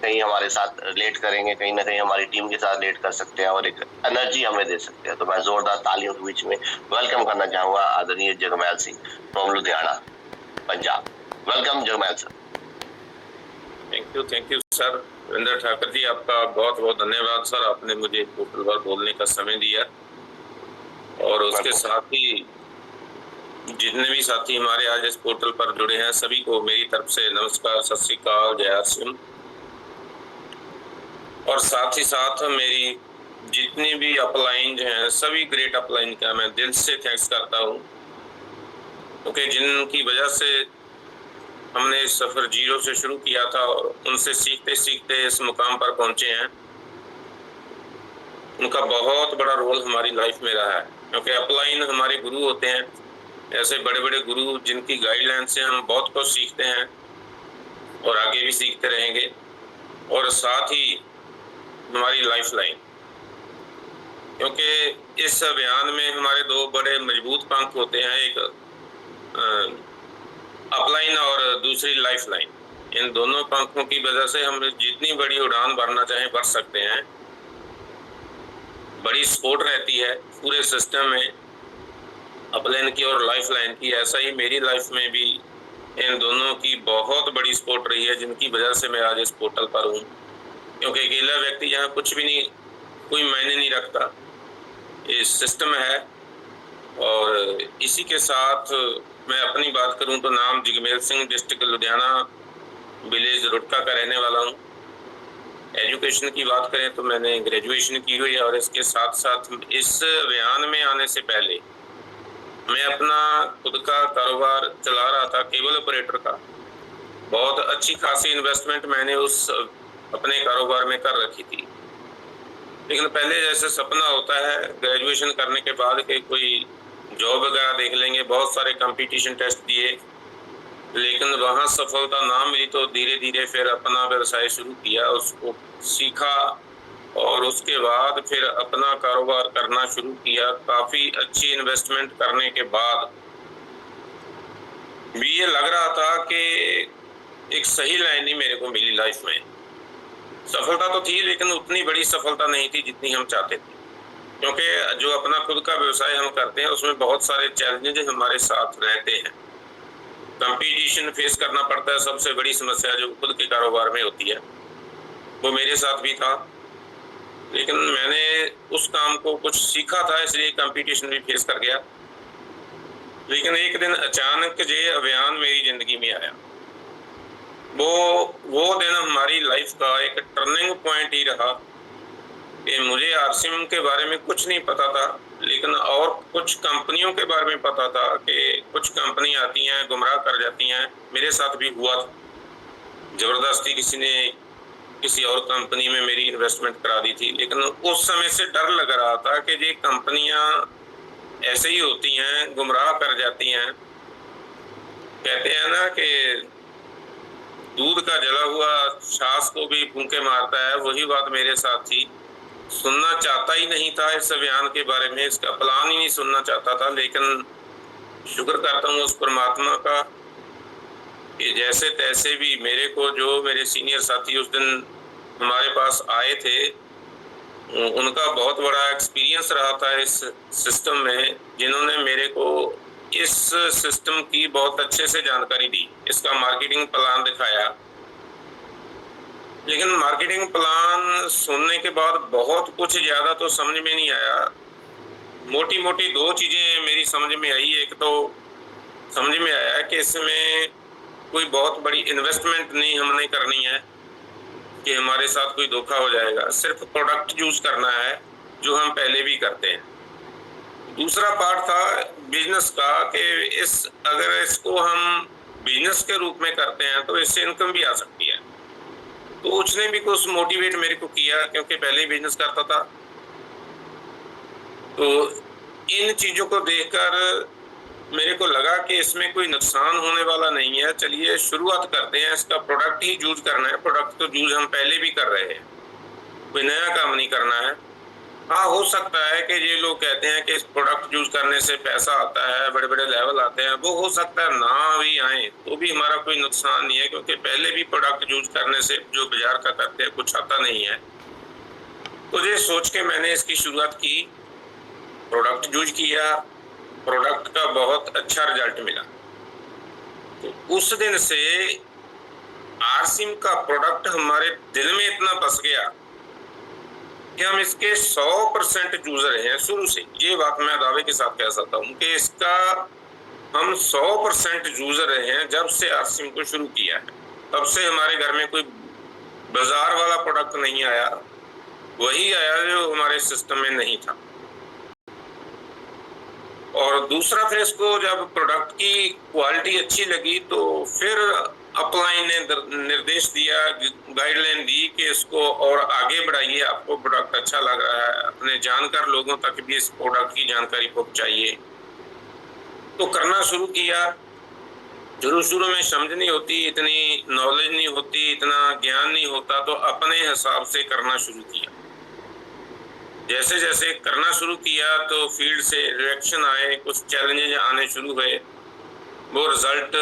कहीं हमारे साथ रिलेट करेंगे, कहीं ना कहीं हमारी टीम के साथ रिलेट कर सकते हैं और एक एनर्जी हमें दे सकते हैं। तो मैं जोरदार तालियों के बीच में वेलकम करना चाहूंगा आदरणीय Jagmail Singh from Ludhiana, Punjab. Welcome Jagmail sir. Thank you sir. Virendra Thakar ji, आपका बहुत बहुत धन्यवाद सर, आपने मुझे पोर्टल पर बोलने का समय दिया। और उसके साथ ही जितने भी साथी हमारे आज इस पोर्टल पर जुड़े हैं सभी को मेरी तरफ से नमस्कार, सत श्री अकाल, जय सिंह। और साथ ही साथ मेरी जितनी भी अपलाइन हैं सभी ग्रेट अपलाइन का मैं दिल से थैंक्स करता हूँ, क्योंकि जिनकी वजह से हमने इस सफर जीरो से शुरू किया था और उनसे सीखते सीखते इस मुकाम पर पहुंचे हैं, उनका बहुत बड़ा रोल हमारी लाइफ में रहा है। क्योंकि अपलाइन हमारे गुरु होते हैं, ऐसे बड़े बड़े गुरु जिनकी गाइडलाइन से हम बहुत कुछ सीखते हैं और आगे भी सीखते रहेंगे। और साथ ही हमारी लाइफ लाइन, क्योंकि इस अभियान में हमारे दो बड़े मजबूत पंख होते हैं, एक अपलाइन और दूसरी लाइफ लाइन। इन दोनों पंखों की वजह से हम जितनी बड़ी उड़ान भरना चाहें भर सकते हैं। बड़ी सपोर्ट रहती है पूरे सिस्टम में अपलाइन की और लाइफ लाइन की। ऐसा ही मेरी लाइफ में भी इन दोनों की बहुत बड़ी सपोर्ट रही है, जिनकी वजह से मैं आज इस पोर्टल पर हूँ। क्योंकि अकेला व्यक्ति यहाँ कुछ भी नहीं, कोई मायने नहीं रखता, ये सिस्टम है। और इसी के साथ मैं अपनी बात करूं तो नाम जगमैल सिंह, डिस्ट्रिक्ट लुधियाना, विलेज रुड़का का रहने वाला हूं। एजुकेशन की बात करें तो मैंने ग्रेजुएशन की हुई है और इसके साथ साथ इस अभियान में आने से पहले मैं अपना खुद का कारोबार चला रहा था, केबल ऑपरेटर का। बहुत अच्छी खासी इन्वेस्टमेंट मैंने उस अपने कारोबार में कर रखी थी। लेकिन पहले जैसे सपना होता है ग्रेजुएशन करने के बाद कि कोई जॉब वगैरह देख लेंगे, बहुत सारे कंपटीशन टेस्ट दिए, लेकिन वहाँ सफलता ना मिली तो धीरे धीरे फिर अपना व्यवसाय शुरू किया, उसको सीखा और उसके बाद फिर अपना कारोबार करना शुरू किया। काफ़ी अच्छी इन्वेस्टमेंट करने के बाद भी ये लग रहा था कि एक सही लाइन ही मेरे को मिली लाइफ में। सफलता तो थी लेकिन उतनी बड़ी सफलता नहीं थी जितनी हम चाहते थे, क्योंकि जो अपना खुद का व्यवसाय हम करते हैं उसमें बहुत सारे चैलेंजेस हमारे साथ रहते हैं। कंपटीशन फेस करना पड़ता है, सबसे बड़ी समस्या जो खुद के कारोबार में होती है, वो मेरे साथ भी था। लेकिन मैंने उस काम को कुछ सीखा था, इसलिए कंपटीशन भी फेस कर गया। लेकिन एक दिन अचानक ये अभियान मेरी जिंदगी में आया। वो दिन हमारी लाइफ का एक टर्निंग पॉइंट ही रहा कि मुझे आरसीएम के बारे में कुछ नहीं पता था, लेकिन और कुछ कंपनियों के बारे में पता था कि कुछ कंपनी आती हैं गुमराह कर जाती हैं। मेरे साथ भी हुआ था, जबरदस्ती किसी ने किसी और कंपनी में मेरी इन्वेस्टमेंट करा दी थी। लेकिन उस समय से डर लग रहा था कि ये कंपनियां ऐसे ही होती हैं, गुमराह कर जाती हैं। कहते हैं ना कि दूध का जला हुआ छाछ को भी फूंके मारता है, वही बात मेरे साथ थी। सुनना चाहता ही नहीं था इस अभियान के बारे में, इसका प्लान ही नहीं सुनना चाहता था। लेकिन शुक्र करता हूँ उस परमात्मा का कि जैसे तैसे भी मेरे को, जो मेरे सीनियर साथी उस दिन हमारे पास आए थे, उनका बहुत बड़ा एक्सपीरियंस रहा था इस सिस्टम में, जिन्होंने मेरे को इस सिस्टम की बहुत अच्छे से जानकारी दी, इसका मार्केटिंग प्लान दिखाया। लेकिन मार्केटिंग प्लान सुनने के बाद बहुत कुछ ज़्यादा तो समझ में नहीं आया। मोटी मोटी दो चीज़ें मेरी समझ में आई। एक तो समझ में आया कि इसमें कोई बहुत बड़ी इन्वेस्टमेंट नहीं हमने करनी है कि हमारे साथ कोई धोखा हो जाएगा, सिर्फ प्रोडक्ट यूज करना है जो हम पहले भी करते हैं। दूसरा पार्ट था बिजनेस का कि अगर इसको हम बिजनेस के रूप में करते हैं तो इससे इनकम भी आ सकती है। तो उसने भी कुछ मोटिवेट मेरे को किया, क्योंकि पहले ही बिजनेस करता था। तो इन चीज़ों को देखकर मेरे को लगा कि इसमें कोई नुकसान होने वाला नहीं है, चलिए शुरुआत करते हैं। इसका प्रोडक्ट ही यूज करना है, प्रोडक्ट तो यूज हम पहले भी कर रहे हैं, कोई नया काम नहीं करना है। हाँ, हो सकता है कि ये लोग कहते हैं कि इस प्रोडक्ट यूज करने से पैसा आता है, बड़े बड़े लेवल आते हैं, वो हो सकता है ना भी आए तो भी हमारा कोई नुकसान नहीं है, क्योंकि पहले भी प्रोडक्ट यूज करने से जो बाजार का करते हैं कुछ आता नहीं है। तो ये सोच के मैंने इसकी शुरुआत की, प्रोडक्ट यूज किया, प्रोडक्ट का बहुत अच्छा रिजल्ट मिला। तो उस दिन से आरसिम का प्रोडक्ट हमारे दिल में इतना बस गया कि हम इसके 100% यूजर हैं शुरू से। ये बात मैं दावे के साथ कह सकता हूँ कि इसका हम 100% यूजर हैं जब से आरसिम को शुरू किया है। तब से हमारे घर में कोई बाजार वाला प्रोडक्ट नहीं आया, वही आया जो हमारे सिस्टम में नहीं था। और दूसरा, फिर इसको जब प्रोडक्ट की क्वालिटी अच्छी लगी तो फिर अपलाइन ने निर्देश दिया, गाइडलाइन दी कि इसको और आगे बढ़ाइए, आपको प्रोडक्ट अच्छा लग रहा है, अपने जानकार लोगों तक भी इस प्रोडक्ट की जानकारी पहुंचाइए। तो करना शुरू किया। शुरू में समझ नहीं होती, इतनी नॉलेज नहीं होती, इतना ज्ञान नहीं होता, तो अपने हिसाब से करना शुरू किया। जैसे जैसे करना शुरू किया तो फील्ड से रिएक्शन आए, कुछ चैलेंजेस आने शुरू हुए। वो रिजल्ट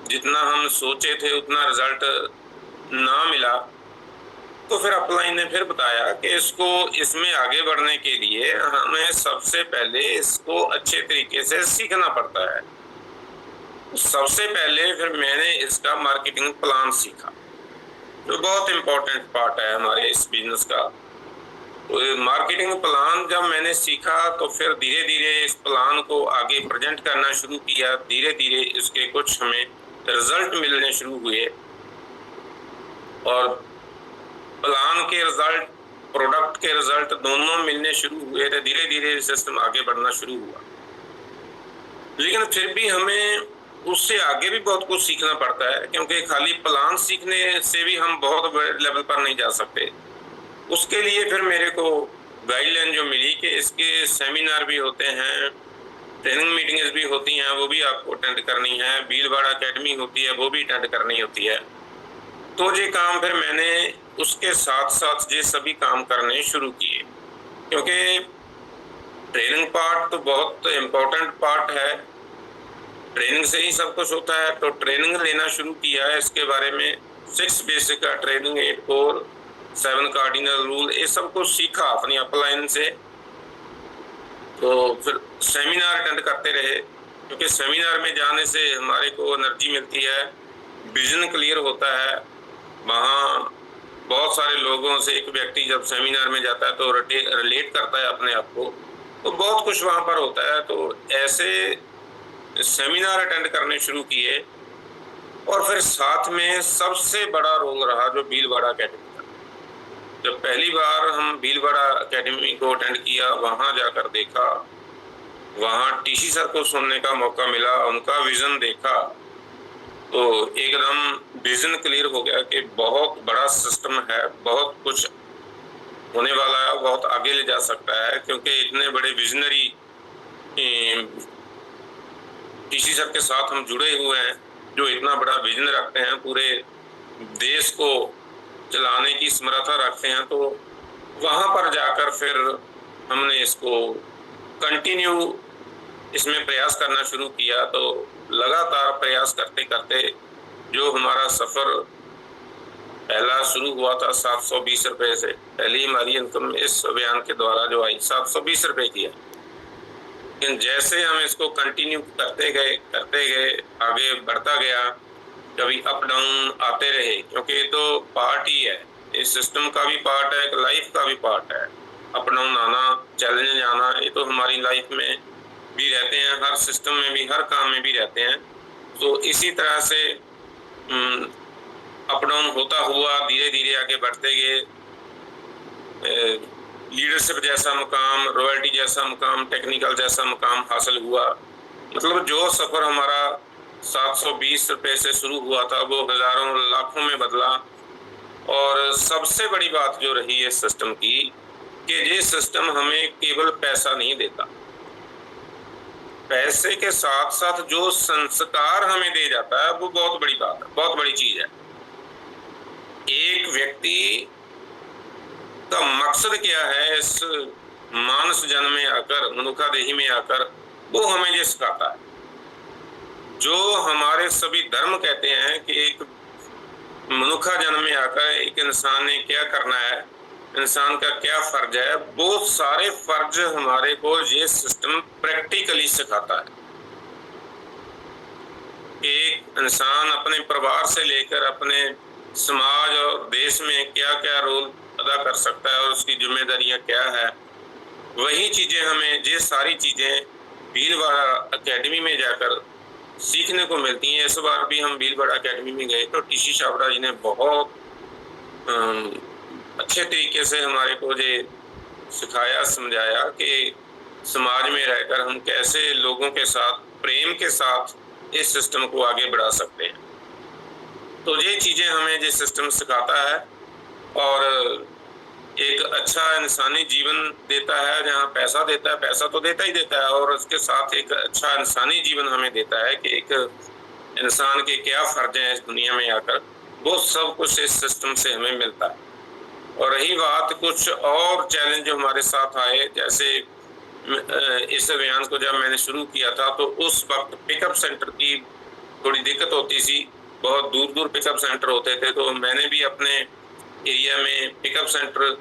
जितना हम सोचे थे उतना रिजल्ट ना मिला। तो फिर अपलाइन ने फिर बताया कि इसको इसमें आगे बढ़ने के लिए हमें सबसे पहले इसको अच्छे तरीके से सीखना पड़ता है। सबसे पहले फिर मैंने इसका मार्केटिंग प्लान सीखा, जो बहुत इम्पोर्टेंट पार्ट है हमारे इस बिजनेस का। तो मार्केटिंग प्लान जब मैंने सीखा तो फिर धीरे धीरे इस प्लान को आगे प्रेजेंट करना शुरू किया। धीरे धीरे इसके कुछ हमें रिजल्ट मिलने शुरू हुए और प्लान के रिजल्ट, प्रोडक्ट के रिजल्ट दोनों मिलने शुरू हुए थे। धीरे धीरे सिस्टम आगे बढ़ना शुरू हुआ, लेकिन फिर भी हमें उससे आगे भी बहुत कुछ सीखना पड़ता है, क्योंकि खाली प्लान सीखने से भी हम बहुत बड़े लेवल पर नहीं जा सकते। उसके लिए फिर मेरे को गाइडलाइन जो मिली कि इसके सेमिनार भी होते हैं, ट्रेनिंग मीटिंग्स भी होती हैं, वो भी आपको अटेंड करनी है, भीलवाड़ा एकेडमी होती है, वो भी अटेंड करनी होती है। तो ये काम फिर मैंने उसके साथ साथ ये सभी काम करने शुरू किए, क्योंकि ट्रेनिंग पार्ट तो बहुत इम्पोर्टेंट पार्ट है, ट्रेनिंग से ही सब कुछ होता है। तो ट्रेनिंग लेना शुरू किया है इसके बारे में, 6 बेसिक का ट्रेनिंग, 8 कोर, 7 कार्डिनल रूल, ये सब कुछ सीखा अपनी अपलाइन से। तो फिर सेमिनार अटेंड करते रहे, क्योंकि सेमिनार में जाने से हमारे को एनर्जी मिलती है, विजन क्लियर होता है। वहाँ बहुत सारे लोगों से एक व्यक्ति जब सेमिनार में जाता है तो रिलेट करता है अपने आप को, तो बहुत कुछ वहाँ पर होता है। तो ऐसे सेमिनार अटेंड करने शुरू किए। और फिर साथ में सबसे बड़ा रोल रहा जो भीलवाड़ा एकेडमी का। जब पहली बार हम भीलवाड़ा एकेडमी को अटेंड किया, वहाँ जाकर देखा, वहाँ टीसी सर को सुनने का मौका मिला, उनका विजन देखा, तो एकदम विजन क्लियर हो गया कि बहुत बड़ा सिस्टम है, बहुत कुछ होने वाला है, बहुत आगे ले जा सकता है। क्योंकि इतने बड़े विजनरी टीसी सर के साथ हम जुड़े हुए हैं, जो इतना बड़ा विजन रखते हैं, पूरे देश को चलाने की समर्था रखते हैं। तो वहाँ पर जाकर फिर हमने इसको कंटिन्यू इसमें प्रयास करना शुरू किया। तो लगातार प्रयास करते करते जो हमारा सफ़र पहला शुरू हुआ था 720 रुपये से, पहली हमारी इनकम इस अभियान के द्वारा जो आई 720 रुपये की है। लेकिन जैसे हम इसको कंटिन्यू करते गए आगे बढ़ता गया, कभी अप डाउन आते रहे, क्योंकि ये तो पार्ट ही है, इस सिस्टम का भी पार्ट है, एक लाइफ का भी पार्ट है। अप डाउन आना, चैलेंज आना, ये तो हमारी लाइफ में भी रहते हैं, हर सिस्टम में भी, हर काम में भी रहते हैं। तो इसी तरह से अप डाउन होता हुआ धीरे धीरे आगे बढ़ते गए। लीडरशिप जैसा मुकाम, रॉयल्टी जैसा मुकाम, टेक्निकल जैसा मुकाम हासिल हुआ। मतलब जो सफ़र हमारा 720 रुपये से शुरू हुआ था वो हज़ारों लाखों में बदला। और सबसे बड़ी बात जो रही है सिस्टम की, कि ये सिस्टम हमें केवल पैसा नहीं देता, पैसे के साथ साथ जो संस्कार हमें दे जाता है वो बहुत बड़ी बात है, बहुत बड़ी चीज़ है। एक व्यक्ति का मकसद क्या है इस मानस जन्म में आकर, मनुखा देही में आकर, वो हमें ये सिखाता है। जो हमारे सभी धर्म कहते हैं कि एक मनुखा जन्म में आकर एक इंसान ने क्या करना है, इंसान का क्या फर्ज है, वो सारे फर्ज हमारे को ये सिस्टम प्रैक्टिकली सिखाता है। एक इंसान अपने परिवार से लेकर अपने समाज और देश में क्या क्या रोल अदा कर सकता है और उसकी जिम्मेदारियां क्या है, वही चीजें हमें, ये सारी चीजें भीलवाड़ा एकेडमी में जाकर सीखने को मिलती हैं। इस बार भी हम भीलवाड़ा एकेडमी में गए तो टीसी छाबड़ा जी ने बहुत अच्छे तरीके से हमारे को ये सिखाया, समझाया कि समाज में रहकर हम कैसे लोगों के साथ प्रेम के साथ इस सिस्टम को आगे बढ़ा सकते हैं। तो ये चीजें हमें ये सिस्टम सिखाता है और एक अच्छा इंसानी जीवन देता है। जहाँ पैसा देता है, पैसा तो देता ही देता है, और उसके साथ एक अच्छा इंसानी जीवन हमें देता है कि एक इंसान के क्या फर्ज हैं इस दुनिया में आकर, वो सब कुछ इस सिस्टम से हमें मिलता है। और रही बात कुछ और चैलेंज जो हमारे साथ आए, जैसे इस अभियान को जब मैंने शुरू किया था तो उस वक्त पिकअप सेंटर की थोड़ी दिक्कत होती थी, बहुत दूर दूर पिकअप सेंटर होते थे। तो मैंने भी अपने एरिया में पिकअप सेंटर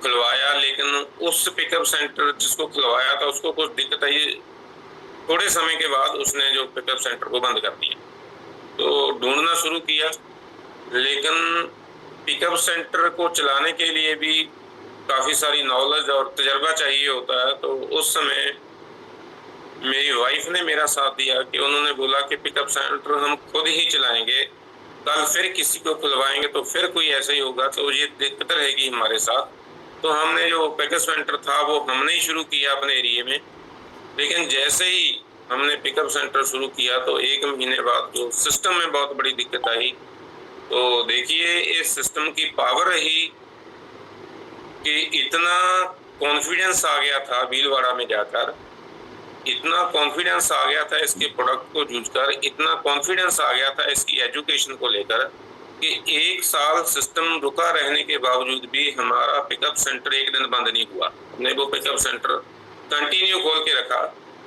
खुलवाया, लेकिन उस पिकअप सेंटर जिसको खुलवाया था उसको कुछ दिक्कत आई, थोड़े समय के बाद उसने जो पिकअप सेंटर को बंद कर दिया। तो ढूंढना शुरू किया, लेकिन पिकअप सेंटर को चलाने के लिए भी काफ़ी सारी नॉलेज और तजर्बा चाहिए होता है। तो उस समय मेरी वाइफ ने मेरा साथ दिया कि उन्होंने बोला कि पिकअप सेंटर हम खुद ही चलाएंगे, कल फिर किसी को खुलवाएंगे तो फिर कोई ऐसा ही होगा, तो ये दिक्कत रहेगी हमारे साथ। तो हमने जो पिकअप सेंटर था वो हमने ही शुरू किया अपने एरिया में। लेकिन जैसे ही हमने पिकअप सेंटर शुरू किया तो 1 महीने बाद जो सिस्टम में बहुत बड़ी दिक्कत आई। तो देखिए इस सिस्टम की पावर रही कि इतना कॉन्फिडेंस आ गया था भीलवाड़ा में जाकर, इतना कॉन्फिडेंस आ गया था इसके प्रोडक्ट को जूझकर, इतना कॉन्फिडेंस आ गया था इसकी एजुकेशन को लेकर कि 1 साल सिस्टम रुका रहने के बावजूद भी हमारा पिकअप सेंटर एक दिन बंद नहीं हुआ। हमने वो पिकअप सेंटर कंटिन्यू खोल के रखा।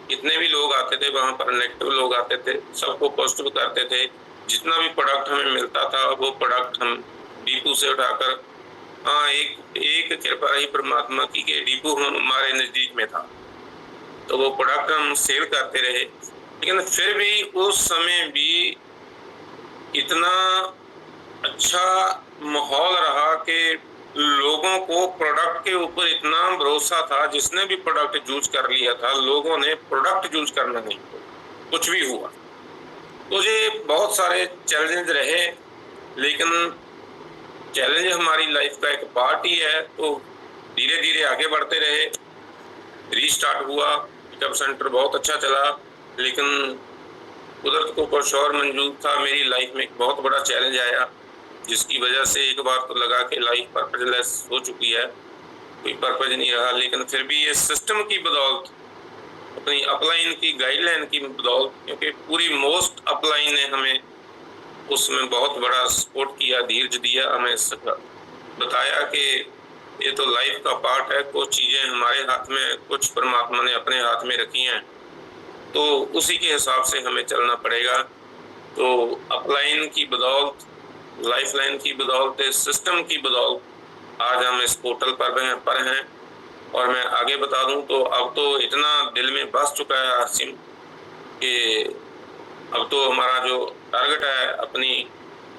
जितने भी लोग आते थे वहाँ पर नेगेटिव लोग आते थे, सबको पॉजिटिव करते थे। जितना भी प्रोडक्ट हमें मिलता था वो प्रोडक्ट हम डिपो से उठाकर, हाँ एक कृपा रही परमात्मा की कि डिपो हमारे नज़दीक में था तो वो प्रोडक्ट हम सेल करते रहे। लेकिन फिर भी उस समय भी इतना अच्छा माहौल रहा कि लोगों को प्रोडक्ट के ऊपर इतना भरोसा था। जिसने भी प्रोडक्ट यूज कर लिया था, लोगों ने प्रोडक्ट यूज करना नहीं, कुछ भी हुआ। तो ये बहुत सारे चैलेंज रहे, लेकिन चैलेंज हमारी लाइफ का एक पार्ट ही है। तो धीरे धीरे आगे बढ़ते रहे, रीस्टार्ट हुआ, पिकअप सेंटर बहुत अच्छा चला। लेकिन कुदरत को कुछ और मंजूर था, मेरी लाइफ में एक बहुत बड़ा चैलेंज आया जिसकी वजह से एक बार तो लगा कि लाइफ पर्पजलेस हो चुकी है, कोई पर्पज नहीं रहा। लेकिन फिर भी ये सिस्टम की बदौलत, अपनी अपलाइन की गाइडलाइन की बदौलत, क्योंकि पूरी मोस्ट अपलाइन ने हमें उसमें बहुत बड़ा सपोर्ट किया, धीरज दिया, हमें बताया कि ये तो लाइफ का पार्ट है, कुछ चीज़ें हमारे हाथ में, कुछ परमात्मा ने अपने हाथ में रखी हैं, तो उसी के हिसाब से हमें चलना पड़ेगा। तो अपलाइन की बदौलत, लाइफलाइन की बदौलत, सिस्टम की बदौलत आज हम इस पोर्टल पर हैं। और मैं आगे बता दूं तो अब तो इतना दिल में बस चुका है हासिम कि अब तो हमारा जो टारगेट है अपनी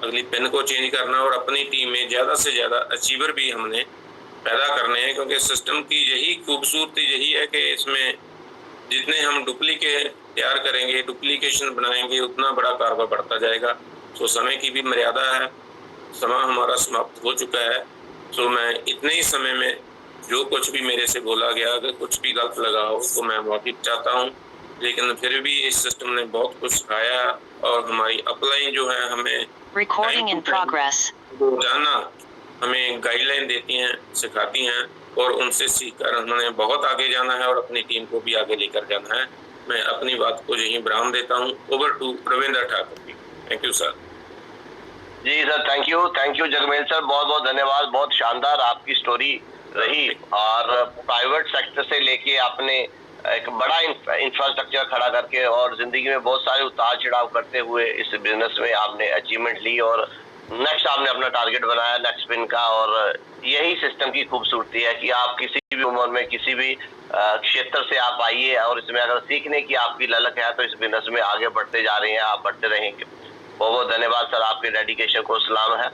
अगली पिन को चेंज करना और अपनी टीम में ज़्यादा से ज़्यादा अचीवर भी हमने पैदा करने हैं। क्योंकि सिस्टम की यही खूबसूरती यही है कि इसमें जितने हम डुप्लीकेट तैयार करेंगे, डुप्लीकेशन बनाएंगे, उतना बड़ा कारोबार बढ़ता जाएगा। तो समय की भी मर्यादा है, समय हमारा समाप्त हो चुका है। तो मैं इतने ही समय में जो कुछ भी मेरे से बोला गया, अगर कुछ भी गलत लगा हो तो मैं माफी चाहता हूँ। लेकिन फिर भी इस सिस्टम ने बहुत कुछ सिखाया और हमारी अपलाइन जो है हमें Recording in progress. रोजाना हमें गाइडलाइन देती हैं, सिखाती हैं और उनसे सीखकर हमने बहुत आगे जाना है और अपनी टीम को भी आगे लेकर जाना है। मैं अपनी बात को यहीं विराम देता हूँ। Over to Ravindra Thakur ji. Thank you sir. जी sir, thank you Jagmel sir, बहुत बहुत धन्यवाद। बहुत शानदार आपकी स्टोरी रही और प्राइवेट सेक्टर से लेके आपने एक बड़ा इंफ्रास्ट्रक्चर खड़ा करके और जिंदगी में बहुत सारे उतार चढ़ाव करते हुए इस बिजनेस में आपने अचीवमेंट ली और नेक्स्ट आपने अपना टारगेट बनाया नेक्स्ट स्पिन का। और यही सिस्टम की खूबसूरती है कि आप किसी भी उम्र में किसी भी क्षेत्र से आप आइए और इसमें अगर सीखने की आपकी ललक है तो इस बिजनेस में आगे बढ़ते जा रहे हैं, आप बढ़ते रहेंगे। बहुत बहुत धन्यवाद सर, आपके डेडिकेशन को सलाम है।